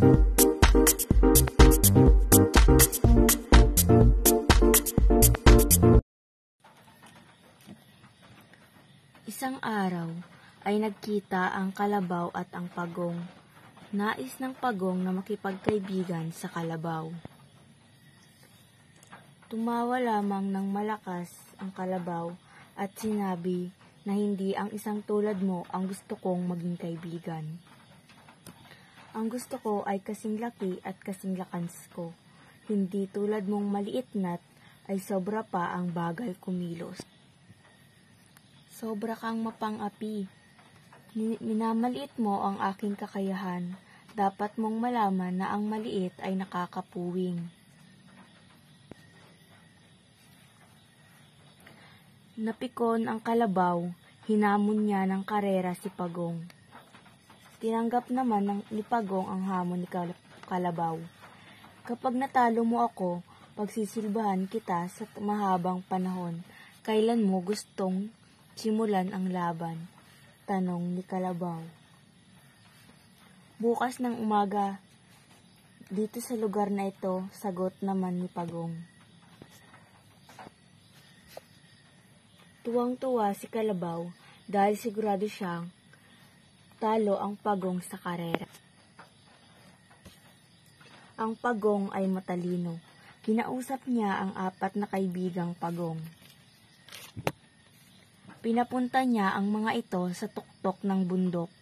Isang araw ay nagkita ang kalabaw at ang pagong. Nais ng pagong na makipagkaibigan sa kalabaw. Tumawa lamang ng malakas ang kalabaw at sinabi na hindi ang isang tulad mo ang gusto kong maging kaibigan. Ang gusto ko ay kasing laki at kasing lakas ko. Hindi tulad mong maliit na't ay sobra pa ang bagal kumilos. Sobra kang mapang-api. Minamaliit mo ang aking kakayahan. Dapat mong malaman na ang maliit ay nakakapuwing. Napikon ang kalabaw, hinamon niya ng karera si Pagong. Tinanggap naman ni Pagong ang hamon ni kalabaw. Kapag natalo mo ako, pagsisilbahan kita sa mahabang panahon. Kailan mo gustong simulan ang laban? Tanong ni kalabaw. Bukas ng umaga, dito sa lugar na ito, sagot naman ni Pagong. Tuwang-tuwa si kalabaw dahil sigurado siyang talo ang Pagong sa karera. Ang Pagong ay matalino. Kinausap niya ang 4 na kaibigang Pagong. Pinapunta niya ang mga ito sa tuktok ng bundok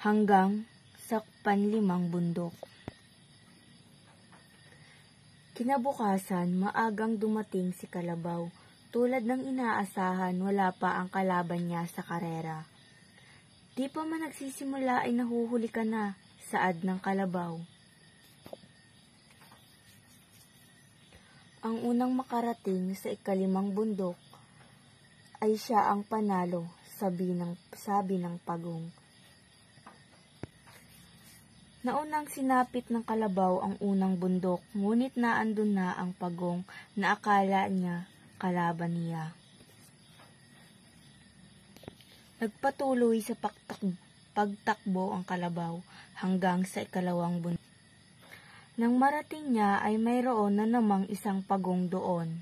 hanggang sa panlimang bundok. Kinabukasan, maagang dumating si kalabaw. Tulad ng inaasahan, wala pa ang kalaban niya sa karera. Di pa man nagsisimula ay nahuhuli ka na, saad ng kalabaw. Ang unang makarating sa 5 bundok ay siya ang panalo, sabi ng Pagong. Naunang sinapit ng kalabaw ang unang bundok, ngunit naandun na ang Pagong na akala niya kalaban niya. Nagpatuloy sa pagtakbo ang kalabaw hanggang sa 2 bundok. Nang marating niya ay mayroon na namang isang Pagong doon.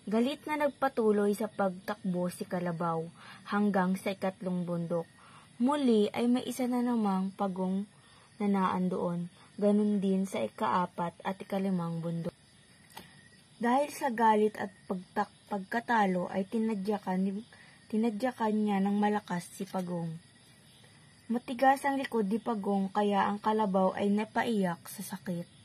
Galit na nagpatuloy sa pagtakbo si kalabaw hanggang sa 3 bundok. Muli ay may isa na namang Pagong na naandoon, ganun din sa 4 at 5 bundok. Dahil sa galit at pagkatalo ay tinadyakan niya ng malakas si Pagong. Matigas ang likod ni Pagong kaya ang kalabaw ay napaiyak sa sakit.